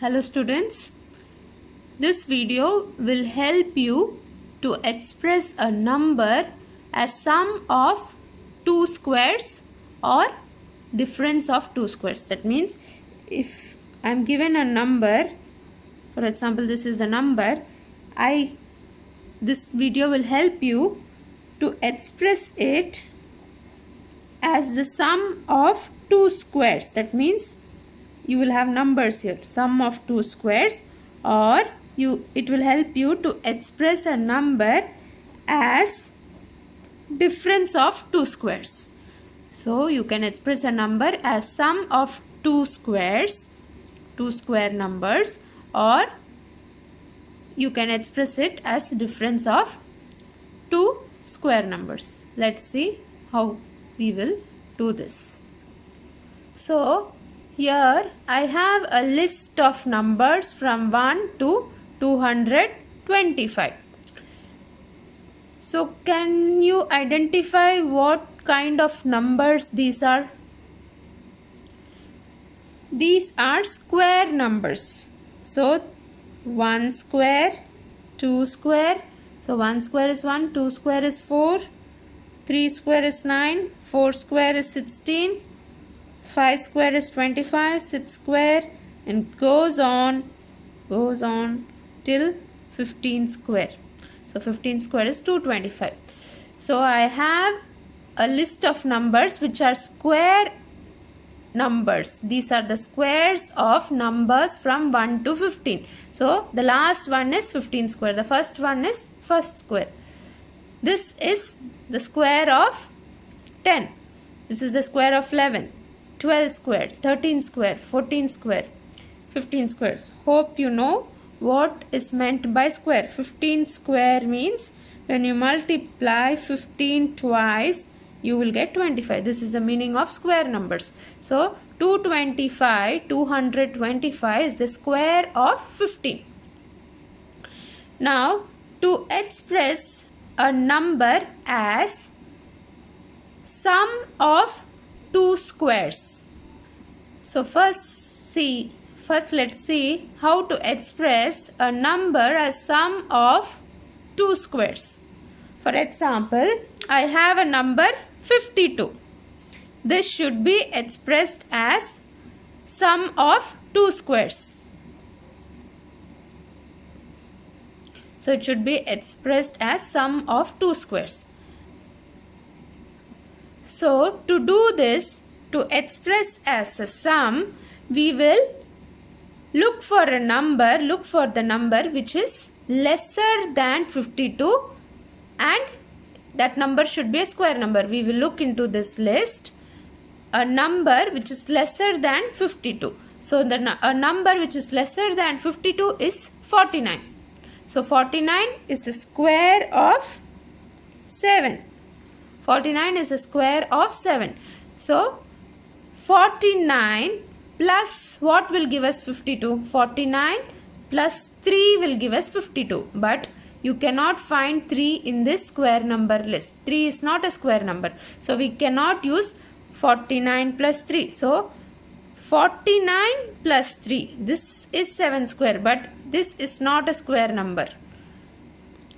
Hello students, this video will help you to express a number as sum of two squares or difference of two squares. That means if I am given a number, for example this is the number, this video will help you to express it as the sum of two squares. That means you will have numbers here, sum of two squares, or it will help you to express a number as difference of two squares. So you can express a number as sum of two squares, two square numbers, or you can express it as difference of two square numbers. Let's see how we will do this. So here I have a list of numbers from 1 to 225. So can you identify what kind of numbers these are? These are square numbers. So 1 square, 2 square. So 1 square is 1, 2 square is 4, 3 square is 9, 4 square is 16. 5 square is 25, 6 square, and goes on till 15 square. So 15 square is 225. So I have a list of numbers which are square numbers. These are the squares of numbers from 1 to 15. So the last one is 15 square. The first one is first square. This is the square of 10. This is the square of 11. 12 square, 13 square, 14 square, 15 squares. Hope you know what is meant by square. 15 square means when you multiply 15 twice, you will get 25. This is the meaning of square numbers. So 225 is the square of 15. Now to express a number as sum of two squares. So first let's see how to express a number as sum of two squares. For example, I have a number 52. This should be expressed as sum of two squares. So it should be expressed as sum of two squares. So to do this, to express as a sum, we will look for the number which is lesser than 52, and that number should be a square number. We will look into this list a number which is lesser than 52. So a number which is lesser than 52 is 49. So 49 is a square of 7. 49 is a square of 7. So 49 plus what will give us 52? 49 plus 3 will give us 52. But you cannot find 3 in this square number list. 3 is not a square number. So we cannot use 49 plus 3. So 49 plus 3. This is 7 square, but this is not a square number.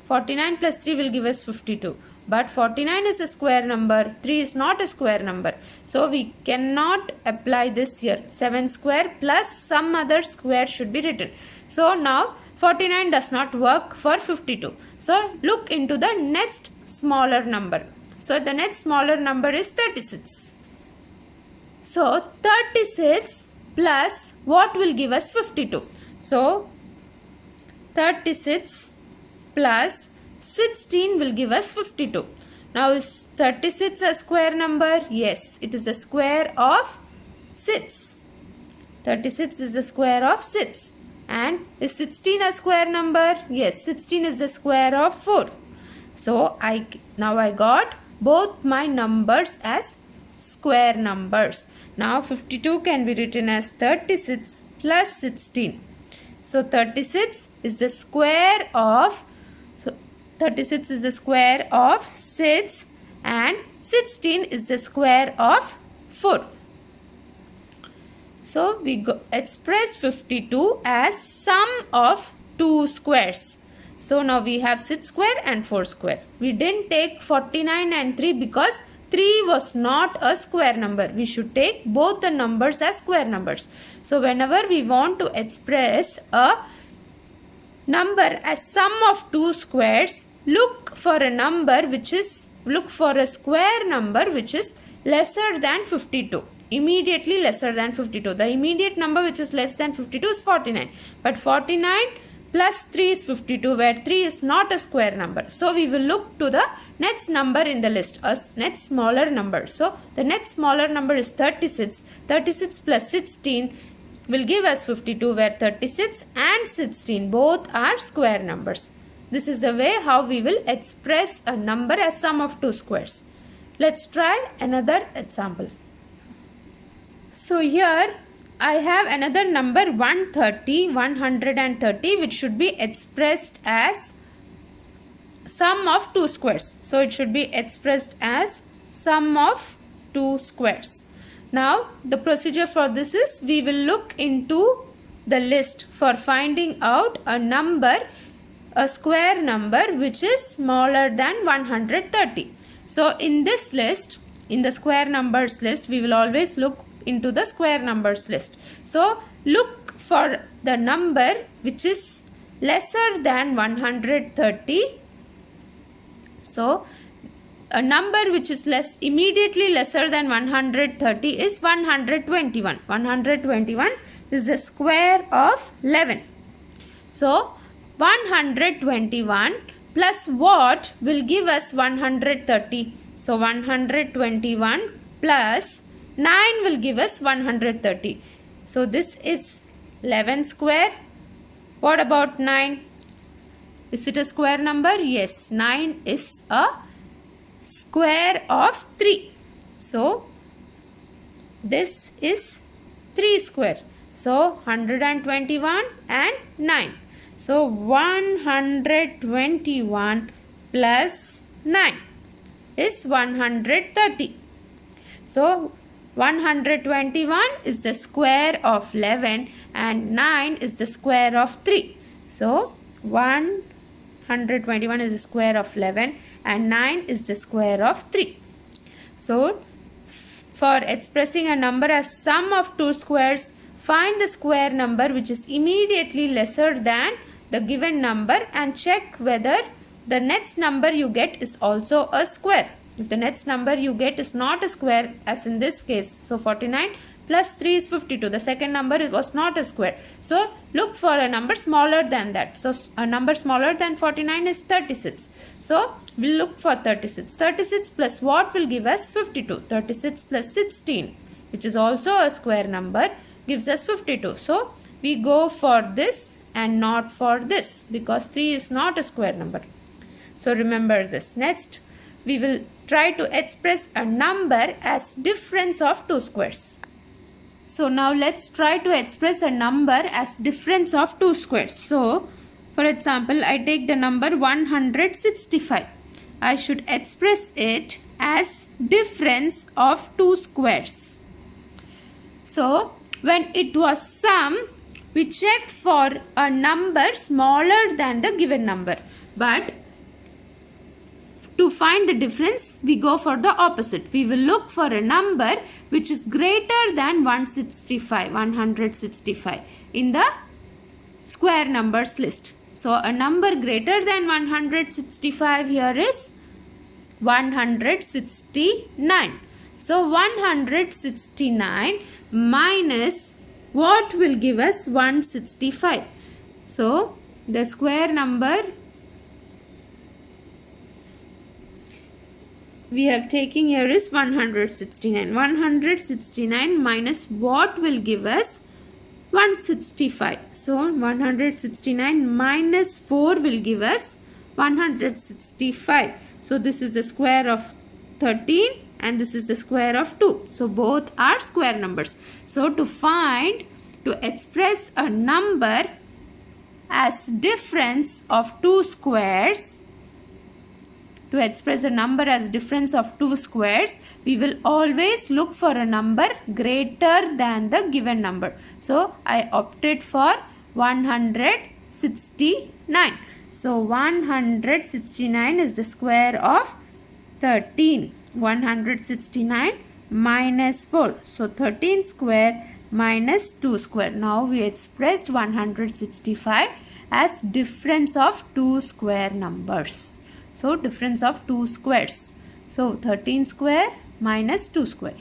49 plus 3 will give us 52. But 49 is a square number, 3 is not a square number. So we cannot apply this here. 7 square plus some other square should be written. So now 49 does not work for 52. So look into the next smaller number. So the next smaller number is 36. So 36 plus what will give us 52? So 36 plus 16 will give us 52. Now is 36 a square number? Yes, it is the square of 6. 36 is the square of 6. And is 16 a square number? Yes, 16 is the square of 4. So now I got both my numbers as square numbers. Now 52 can be written as 36 plus 16. So 36 is the square of 6 and 16 is the square of 4. So we express 52 as sum of two squares. So now we have 6 square and 4 square. We didn't take 49 and 3 because 3 was not a square number. We should take both the numbers as square numbers. So whenever we want to express a number as sum of two squares, look for a square number which is lesser than 52. Immediately lesser than 52. The immediate number which is less than 52 is 49. But 49 plus 3 is 52, where 3 is not a square number. So we will look to the next number in the list, a next smaller number. So the next smaller number is 36. 36 plus 16 will give us 52, where 36 and 16 both are square numbers. This is the way how we will express a number as sum of two squares. Let's try another example. So here I have another number 130, which should be expressed as sum of two squares. So it should be expressed as sum of two squares. Now the procedure for this is we will look into the list for finding out a square number which is smaller than 130. So in this list, in the square numbers list, we will always look into the square numbers list. So look for the number which is lesser than 130. So a number which is immediately lesser than 130 is 121. 121 is the square of 11. So 121 plus what will give us 130? So 121 plus 9 will give us 130. So this is 11 square. What about 9? Is it a square number? Yes, 9 is a square of 3. So this is 3 square. So 121 and 9. So 121 plus 9 is 130. So 121 is the square of 11 and 9 is the square of 3. So 121 is the square of 11 and 9 is the square of 3. So for expressing a number as sum of two squares, find the square number which is immediately lesser than the given number and check whether the next number you get is also a square. If the next number you get is not a square, as in this case, so 49 plus 3 is 52. The second number was not a square. So look for a number smaller than that. So a number smaller than 49 is 36. So we'll look for 36. 36 plus what will give us 52? 36 plus 16, which is also a square number, gives us 52. So we go for this and not for this because 3 is not a square number. So remember this. Next, we will try to express a number as difference of two squares. So now let's try to express a number as difference of two squares. So for example, I take the number 165. I should express it as difference of two squares. So when it was sum, we checked for a number smaller than the given number. But to find the difference, we go for the opposite. We will look for a number which is greater than 165 in the square numbers list. So a number greater than 165 here is 169. So 169 minus what will give us 165? So the square number we are taking here is 169. 169 minus what will give us 165. So 169 minus 4 will give us 165. So this is the square of 13 and this is the square of 2. So both are square numbers. So to express a number as difference of two squares, to express a number as difference of two squares, we will always look for a number greater than the given number. So I opted for 169. So 169 is the square of 13. 169 minus 4. So 13 square minus 2 square. Now we expressed 165 as difference of two square numbers. So difference of two squares. So 13 square minus 2 square.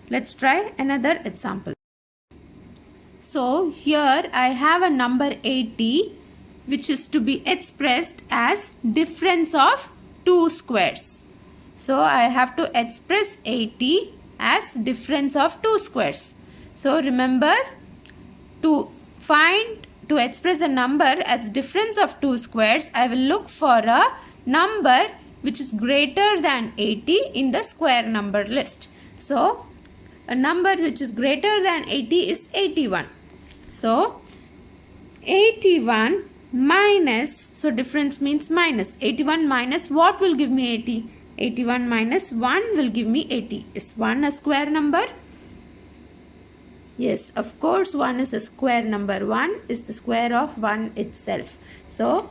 Let's try another example. So here I have a number 80 which is to be expressed as difference of two squares. So I have to express 80 as difference of two squares. So remember, to express a number as difference of two squares, I will look for a number which is greater than 80 in the square number list. So a number which is greater than 80 is 81. So 81 minus, so difference means minus. 81 minus what will give me 80? 81 minus 1 will give me 80. Is 1 a square number? Yes, of course 1 is a square number. 1 is the square of 1 itself. So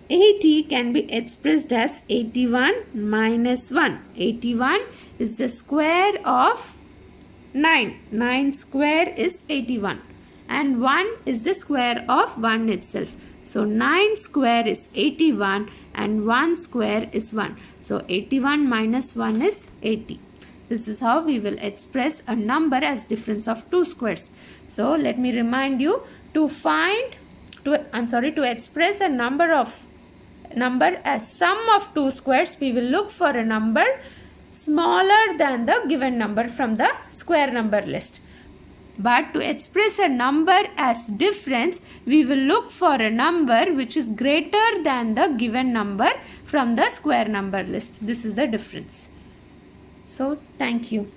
80 can be expressed as 81 minus 1. 81 is the square of 9. 9 square is 81. And 1 is the square of 1 itself. So 9 square is 81 and 1 square is 1. So 81 minus 1 is 80. This is how we will express a number as difference of two squares. So let me remind you, to express a number as sum of two squares, we will look for a number smaller than the given number from the square number list. But to express a number as difference, we will look for a number which is greater than the given number from the square number list. This is the difference. So, thank you.